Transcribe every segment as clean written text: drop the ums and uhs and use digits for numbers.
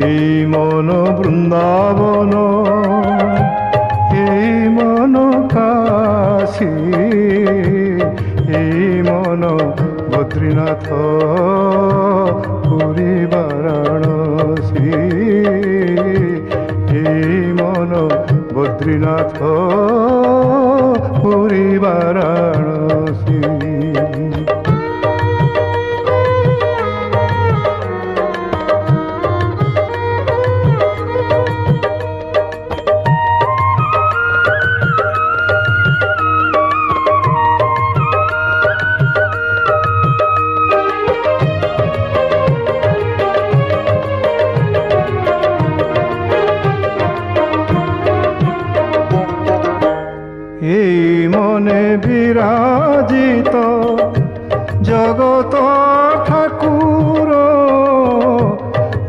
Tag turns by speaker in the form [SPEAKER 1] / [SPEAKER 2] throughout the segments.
[SPEAKER 1] এই মন বৃন্দাবন, এই মন কাশী, এই মন বদ্রীনাথ পুরী বারাণসী, এই মন বদ্রীনাথ পুরী বারাণসী। এই মনে বিরাজিত জগত ঠাকুর,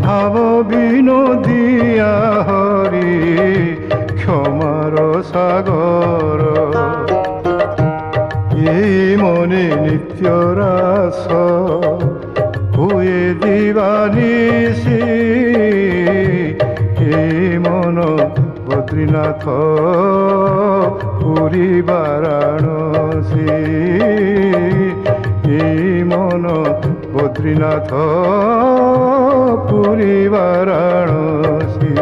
[SPEAKER 1] ভাব বিনোদিয়া হরি ক্ষমার সাগর। এই মনে নিত্য রাস হুয়ে দিবানিশি, এই মন বদ্রীনাথ পুরী বারাণসী, এই মন বদ্রীনাথ পুরী বারাণসী।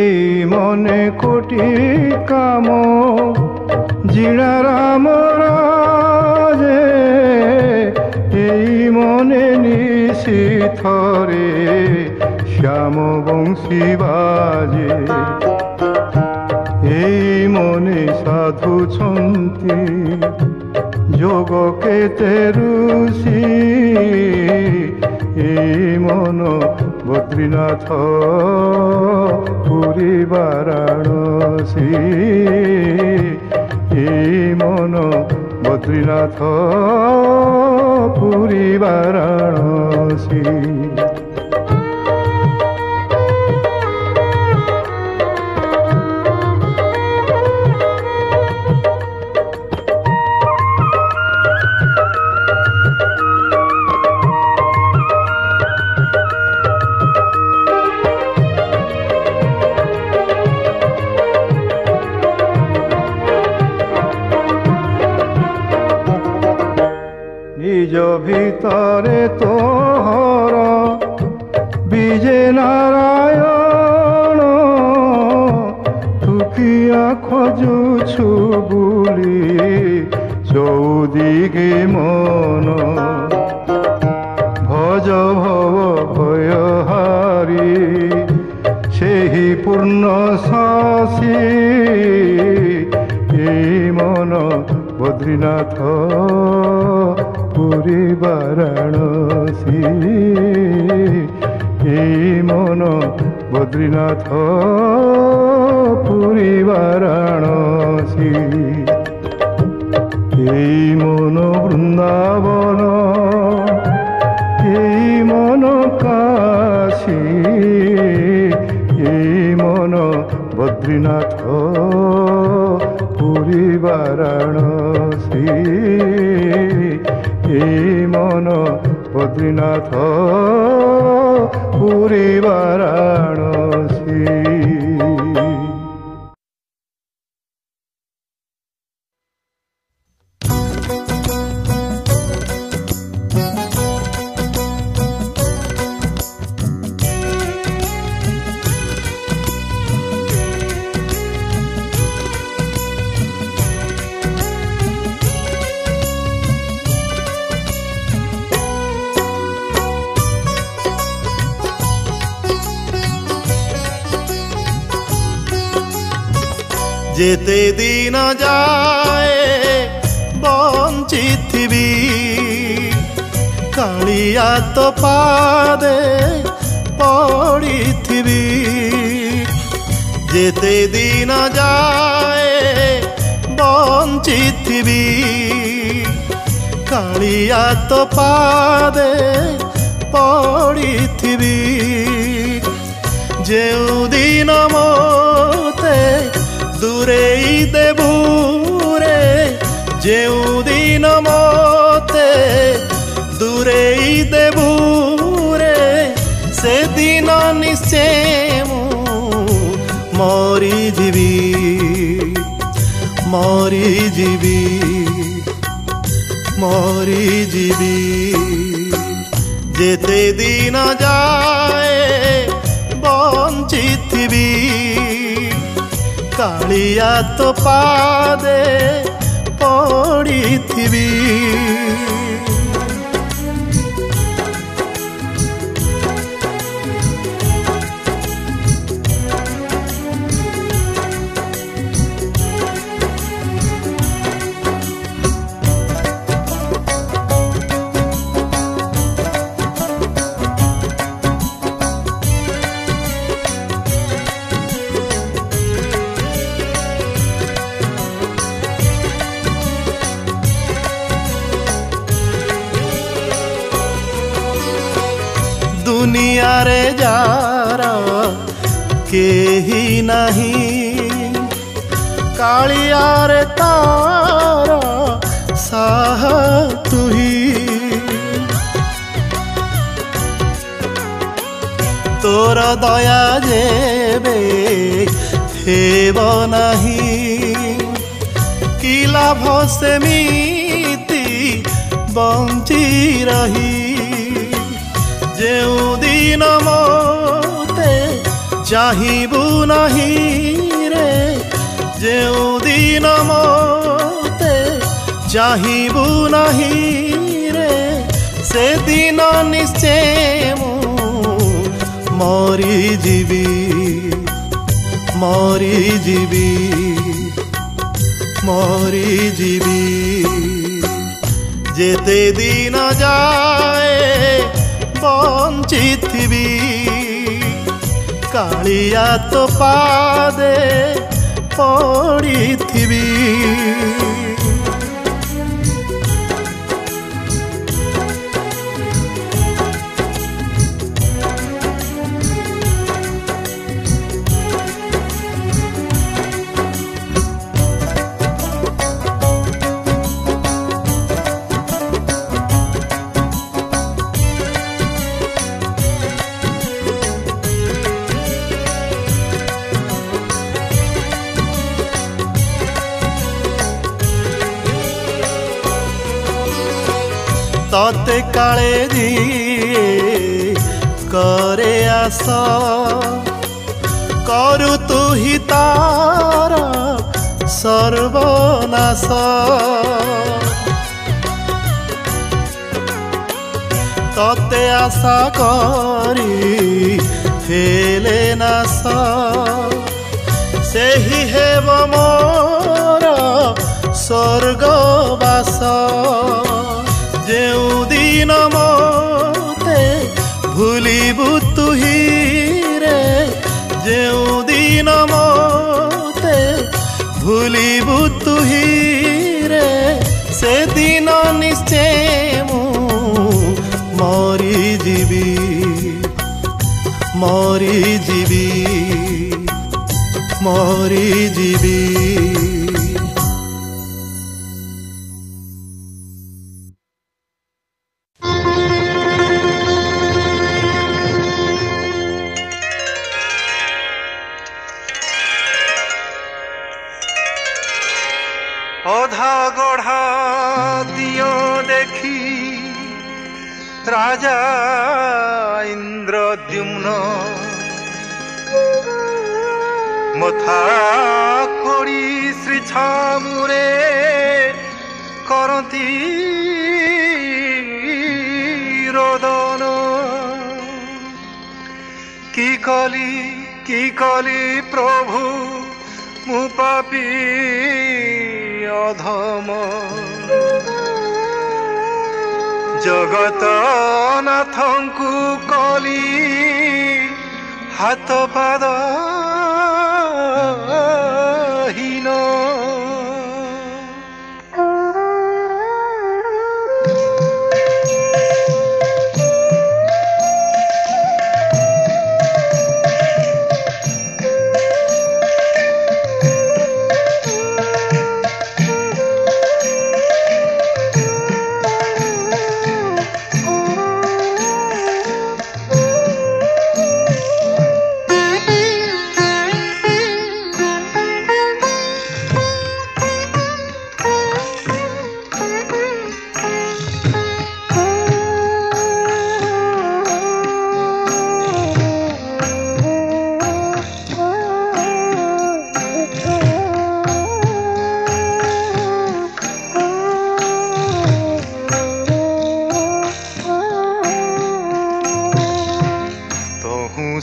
[SPEAKER 1] এই মনে কোটি কাম জিণা রাম রাজে, এই মনে নিশিথরে শ্যাম বংশী বাজে, এই মনে সাধুছন্তি যোগ কেতে ঋষি, এই মন বদ্রীনাথ পুরী বারাণসী, এই মন বদ্রীনাথ পুরী বারাণসী। নিজ ভিতরে তোহর বিজে নারায়ণ, তুকিয়া খোঁজুছু বুলি চৌদিগে মন, ভজ ভব ভয়হারি সেই পূর্ণ শশী, এই মন বদ্রীনাথ পুরী বারাণসী, এই মন বদ্রীনাথ পুরী বারাণসী। এই মন বৃন্দাবন, এই মন কাশী, এই মন বদ্রীনাথ পুরী বারাণসী, এই মন বদ্রীনাথ পুরী বারাণসী।
[SPEAKER 2] যেতে দিন যায় বঞ্চিত থিবি, কালিয়া তো পাদে पड़िथिबी जेते दिन जाए बंचिथिबी कालिया तो पादे पड़िथिबी जेउ दिन मोते दूरेई देबू रे जेउ दिन मोते दूरेई देबू रे से दिन निश्चय मरी जीवी मरी जीवी मरी जीवी जेते दिन जाए बंचिथिबी कालिया तो पादे पड़िथिबी दुनिया रे जारा केही नहीं कालिया रे तारा साह तुही तोर दया जेबे हेब नहीं कि लाभ सेमिति बंची रही जेउ दिन मोते चाहिबू नहीं रे जेउ दिन मोते चाहिबू नहीं रे से दिन निश्चय मरी जीवी मरी जीवी मरी जीवी जेते दिन जाए बंचिथिबी कालिया तो पादे पड़िथिबी तते काले दिए करे आस करु तु ही तारा सर्वनाश तते आशा करी हेले नाश से ही हेब मोर स्वर्गवास जेउ दिन मोते भूलिबू तुही रे जेउ दिन मोते भूलिबू तुही रे से दिन निश्चय मरी जीवी मरी जीवी मरी जीवी
[SPEAKER 3] अधा गढ़ा दियो देखी राजा इंद्रद्युम्न मथा खोड़ी श्री छामुरे करती रोदन की कली प्रभु मु पापी अधम जगत नाथंकु कली ହାତ ପାଦ ହୀନ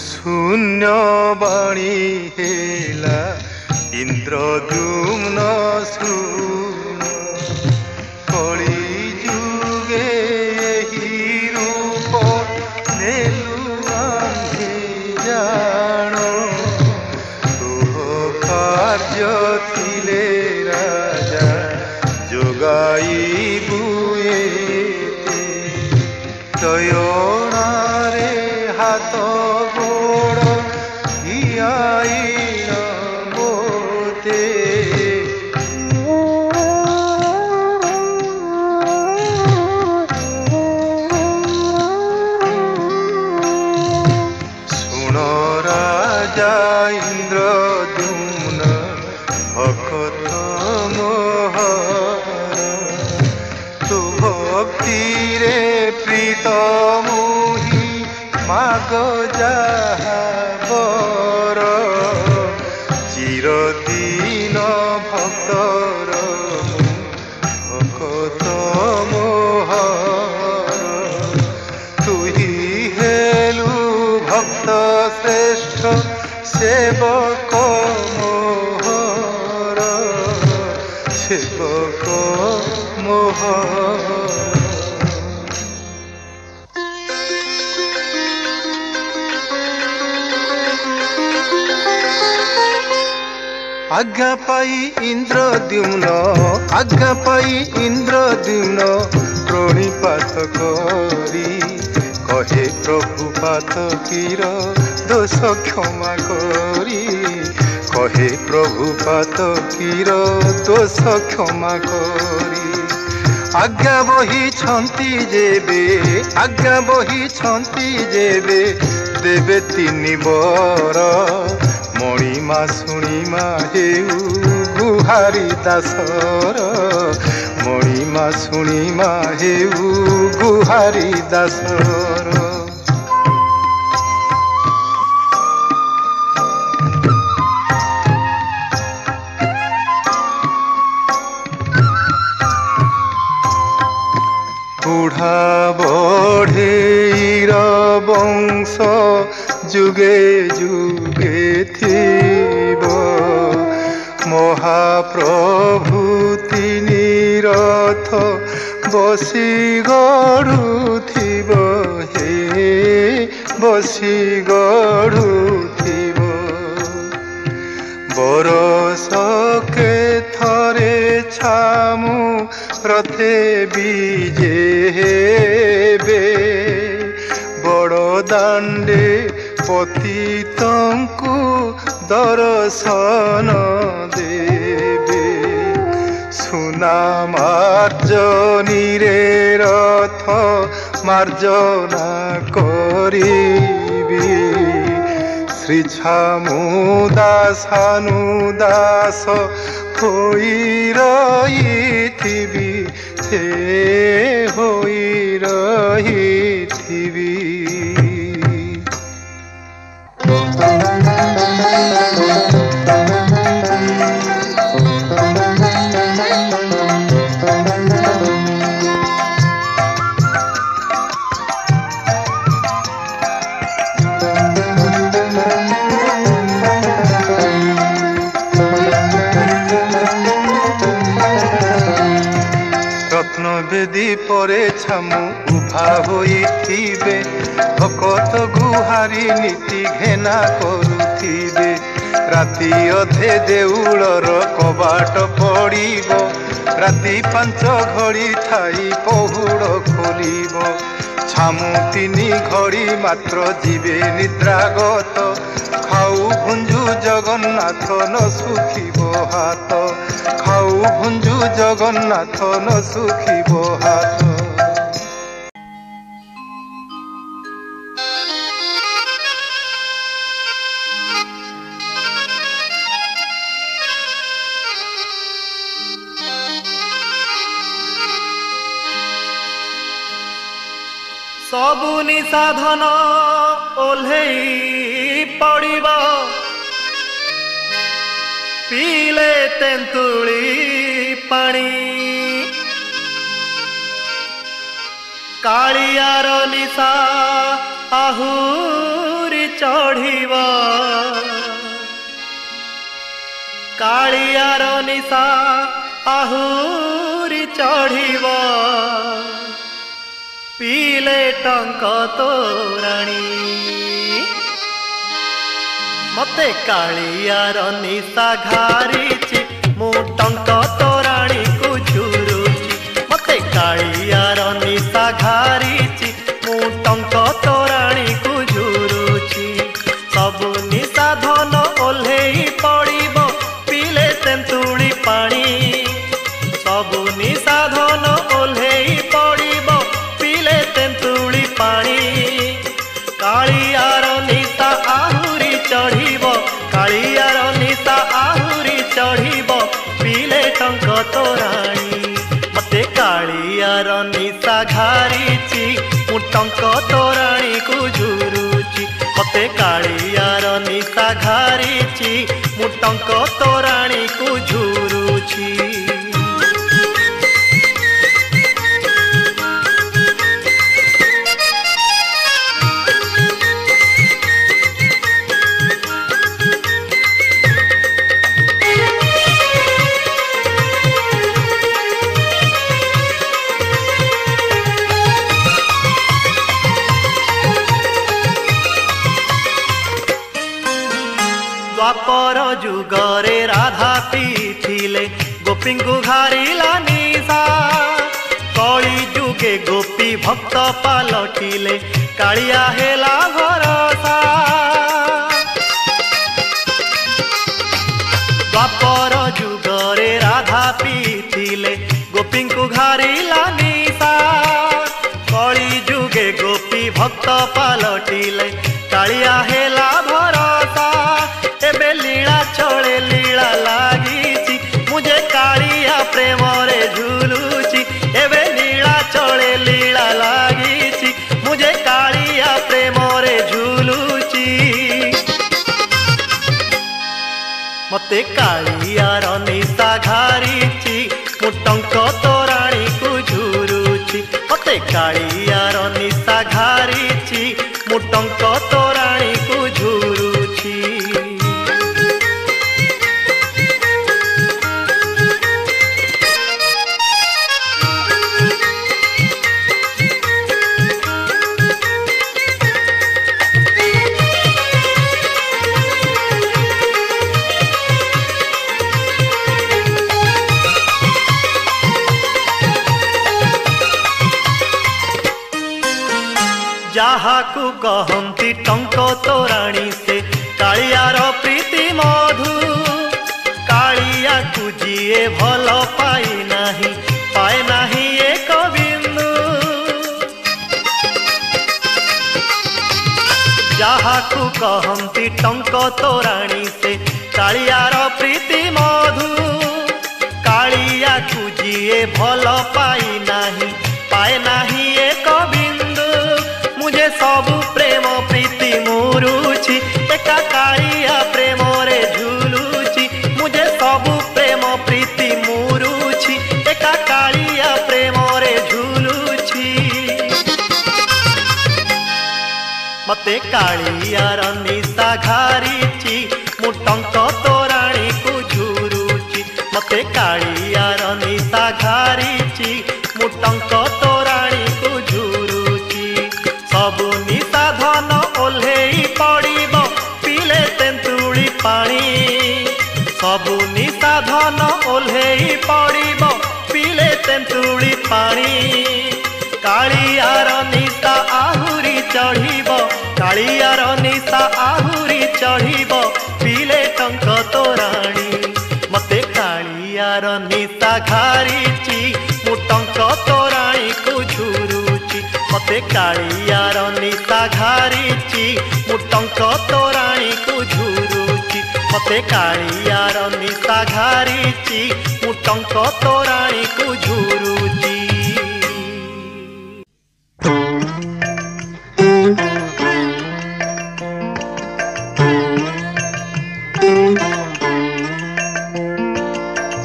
[SPEAKER 3] शून्य बाणी हेला इंद्रद्युम्न सुन कली जुगे ही रूप नेलु आंधे जान तुह कार्य थिले राजा जोगाई बुए दयणारे हाथ इंद्रद्युम्न भक्त तु भक्ति रे प्रीत मोहि माग जाहा बर चिरदीन भक्तर भक्त मोहर तुहि हेलु भक्त श्रेष्ठ सेवक मोहर सेवक मोहर आज्ञा पाई इंद्रद्युम्न आज्ञा पाई इंद्रद्युम्न प्रणिपात करी कहे प्रभु पातकीर दोष क्षमा करी कहे प्रभु पातकीर दोष क्षमा करी आज्ञा बही छंती जेबे आज्ञा बही छंती जेबे देवे तीन बर मणिमा शुणिमा हेउ गुहारी दासर मणिमा शुणिमा हेउ गुहारी दासर बुढ़ा बढ़ेर वंश जुगे जुगे थीब महाप्रभु तिनि रथ बसी गढ़ुथिब हे बसी गढ़ुथिब बरसके थरे छामु रथे बीजे हेबे बड़ दांडे पतितंकु दर्शन देबे सुना मार्जनी रे रथ मार्जना करिबी श्री छामुदासानुदास होई रहिथिबी हे होई रहिथिबी ଦୀପରେ ଛାମୁ ଉଭା ହୋଇଥିବେ, ଭକତ ଗୁହାରି ନୀତି ଘେନା କରୁଥିବେ। ରାତି ଅଧେ ଦେଉଳର କବାଟ ପଡ଼ିବ, ରାତି 5 ଘଡ଼ି ଥାଇ ପହୁଡ଼ ଖୋଲିବ। ଛାମୁ 3 ଘଡ଼ି ମାତ୍ର ଯିବେ ନିଦ୍ରାଗତ, ଖାଉ ଭୁଞ୍ଜୁ ଜଗନ୍ନାଥ ନ ଶୁଖିବ ହାତ, ଖାଉ ଭୁଞ୍ଜୁ ଜଗନ୍ନାଥ ନ ଶୁଖିବ ହାତ।
[SPEAKER 2] सबु निसाधन ओल्हेई पड़िबा, पीले तेंतुली पानी। कालियार निशा आहुरी चढ़िबा, कालियार निशा आहुरी चढ़िबा। पीले टंक तोराणी, मते कालियार निशा घारिची, मु टंक तोराणी को झुरुची। मते कालियार निशा घारिची, मु टंक तोराणी को झुरुची। सबु निशा धन ओल्हेई पड़िबो, पीले तेंतुली पानी। सबु निशा धन ओल्हेई पड़िबो, पीले तेंतुली पानी। कालियार निशा आहुरी चढ़िब, कालियार निशा आहुरी चढ़िब, पीले टंक तोराणी। मते कालियार निशा घारिची, मु टंक तोराणी को झुरुची। मते कालियार निशा घारिची, मु टंक तोराणी को झुरुची। द्वापर जुगरे राधा पीथिले, गोपी को घारिला निशा। कली जुगे गोपी भक्त पालटिले, कालिया हेला भरसा। द्वापर जुगरे राधा पीथिले, गोपी को घारिला निशा। कली जुगे गोपी भक्त पालटिले, कालिया हेला भरसा। एबे लीला चले लीला लागिची, मुझे कालिया प्रेम रे झुलुची। एबे लीला चले लीला लागिची, मुझे कालिया प्रेम रे झुलुची। मते कालियार निशा घारिची, मु टंक तोराणी को झुरुची। मते कालियार निशा घारिची, मु टंक तोराणी को झुरुची। जाहाकू कहंती टंक तोराणी से, कालियार प्रीति मधु। कालिया को जीए भल पाई नाही, पाए नाही एक बिंदु। जाहाकू कहंती टंक तोराणी से, कालियार प्रीति मधु। कालिया को जीए भल पाई नाही, पाए नाही एक बिंदु। मुझे सबु प्रेम प्रीति मुरुची, एका कालिया प्रेम रे झुलुची। मुझे सबु प्रेम प्रीति मुरुची, एका कालिया प्रेम रे झुलुची। मते कालियार निशा घारिची, मु टंक तोराणी को झुरुची। मते कालियार निशा घारिची, मु मुटंक तोराणी को झुरुची सबु निशा धन ओल्हेई पड़िब पिले तेंतुली पानी सबु निशा धन ओल्हेई पड़िब पिले तेंतुली पानी कालियार निशा आहुरी चढ़िब कालियार निशा आहुरी चढ़िब पिले टंक तोराणी मते कालियार निशा घारिची मुटंक तोराणी को झुरुची मते कालियार निशा घारिची मुटंक तोराणी को झुरुची मते कालियार निशा घारिची मुटंक तोराणी को झुरुची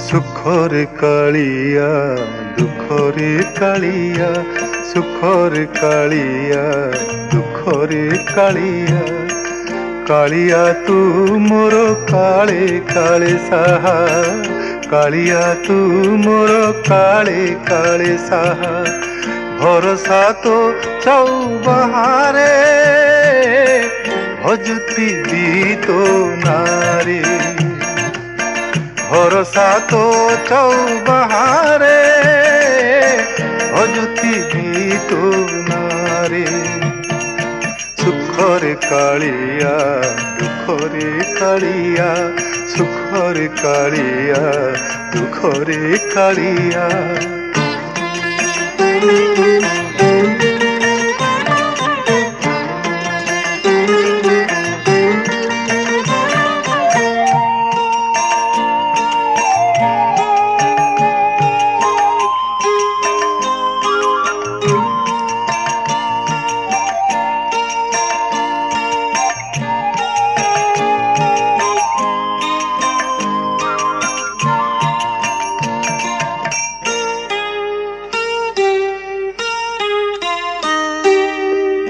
[SPEAKER 3] सुखरे कालिया दुखरे कालिया सुखरे कालिया दुखरे कालिया कालिया तू मोर काले काले साहा कालिया तू मोर काले काले साहा भरोसा तो चौबारे भजुती दी तो नारी भरोसा तो चौबारे भजुती दी तो नारी सुखरे कालिया दुखरे कालिया सुखरे कालिया दुखरे कालिया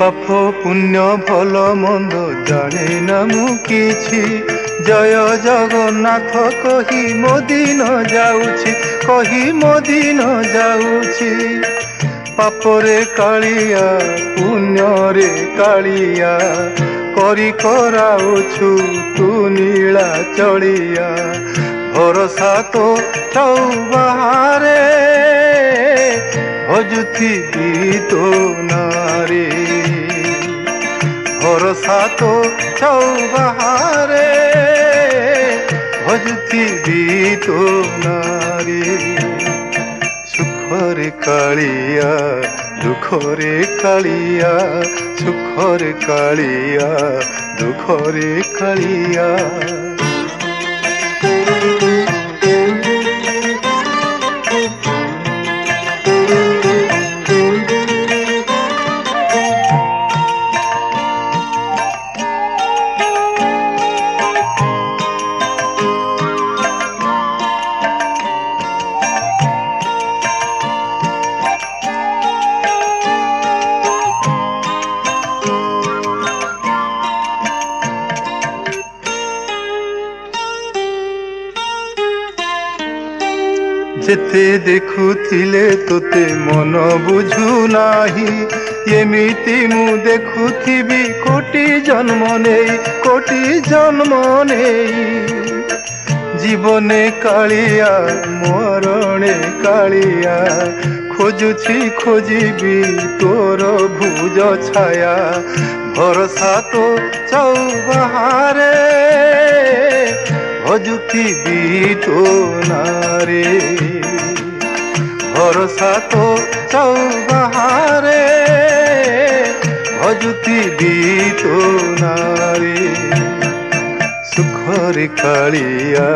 [SPEAKER 3] पाप पुण्य भल मंद जाने ना मु किछि जय जगन्नाथ कही मो दिन जाउछि कही मो दिन जाउछि पापरे कालिया पुण्य रे कालिया करी कराउछु तू नीला चढ़िया भरोसा तो चौबारे भजुती दी तो नारी भरोसा तो चौबारे भजुती दी तो नारी सुखरे कालिया दुखरे कालिया सुखरे कालिया दुखरे कालिया जेते देखुथिले तोते मन बुझु नाही एमिति मु देखुथिबी कोटि जन्म नेई जीवने कालिया मरणे कालिया खोजुछि खोजिबी तोर भुज छाया भरोसा तो चौबारे भजुती दी तो नारे भरोसा तो चौबारे भजुती दी तो नारे सुखरे कालिया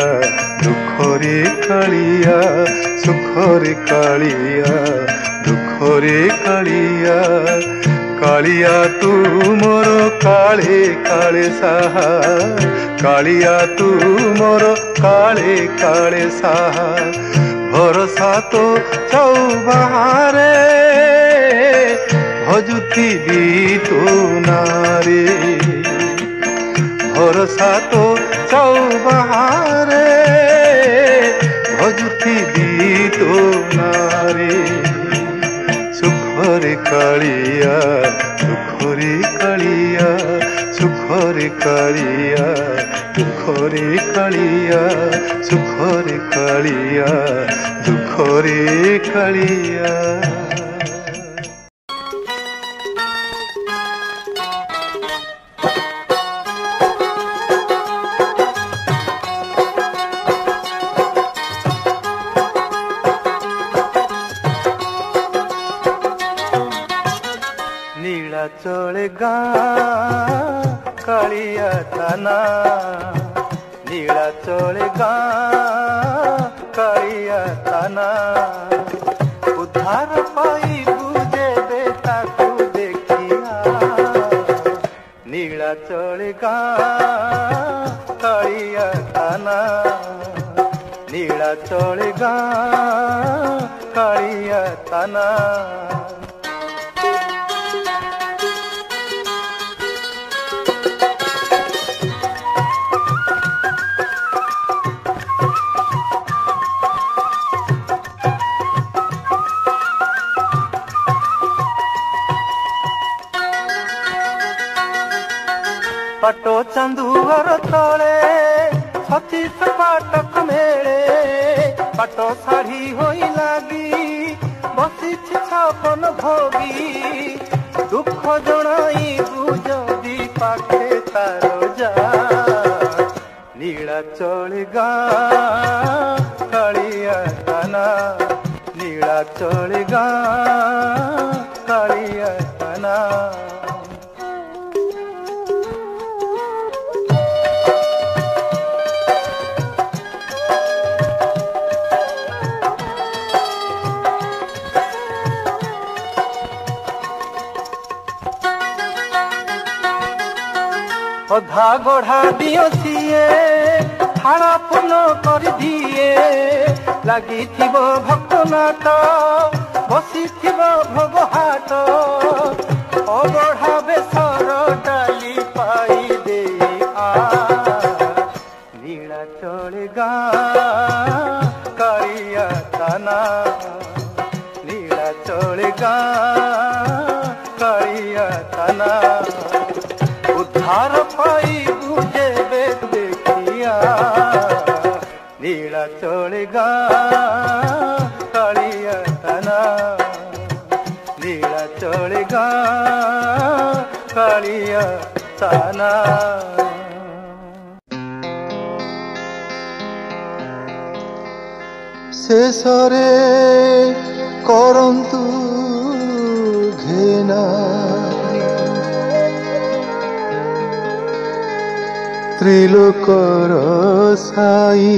[SPEAKER 3] दुखरे कालिया सुखरे कालिया दुखरे कालिया कालिया तू मोर काले काले साहा कालिया तू मोर काले काले साहा भरोसा तो चौबारे भजुती दी तो नारी भरोसा तो चौबारे भजुती दी तो नारी କାଳିଆ ଦୁଃଖରେ କାଳିଆ ସୁଖରେ କାଳିଆ ଦୁଃଖରେ କାଳିଆ ସୁଖରେ କାଳିଆ ଦୁଃଖରେ କାଳିଆ।
[SPEAKER 2] चले गाँ कालिया ताना नीला चले गाँ कालिया ताना उद्धार पाई बुझे बेटा को देखिया नीला चले गाँ कालिया ताना नीला चले गाँ कालिया ताना। पाटो चांदुआर तले छतीस पाटक मेले पाटो शाढ़ी होई लागी बसी छपन भोगी दुख जनाई बुझी पाखे तार जा नीला चले गाँ कालिया ताना नीला चले गाँ कालिया ताना। अधा गढ़ा दियो सीए थाना पूर्ण कर दिए लगी भक्त नाट बसी भोग हाट अगढ़ा बेसर डाली पाई दे नीला चले गाँ कालिया ताना नीला चले गाँ कालिया ताना उद्धार पाई बुझे बेद देखिया नीला चले गाँ कालिया ताना नीला चले गाँ कालिया ताना।
[SPEAKER 3] शेषरे करन्तु घेना त्रिलोकर साई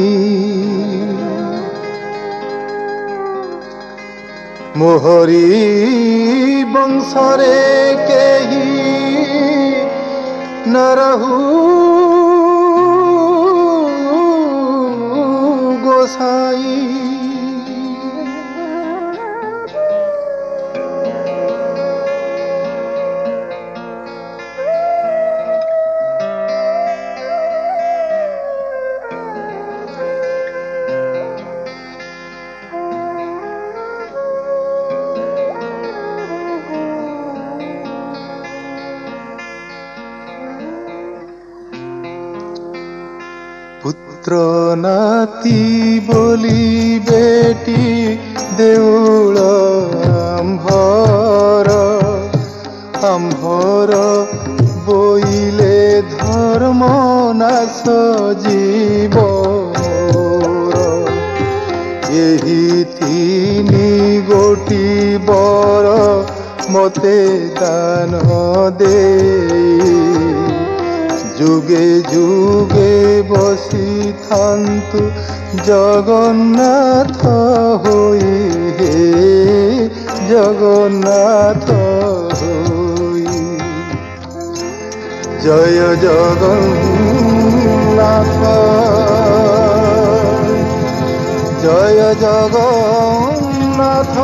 [SPEAKER 3] मोहरी वंशरे केही न रहु गोसाई पुत्र नाती बोली बेटी देउल आम्भर बोइले धर्म नाश जीव एही तीनी गोटी बर मते दान दे जुगे जुगे बसी थांतु जगन्नाथ होई हे जगन्नाथ होई जय जगन्नाथ जय जगन्नाथ।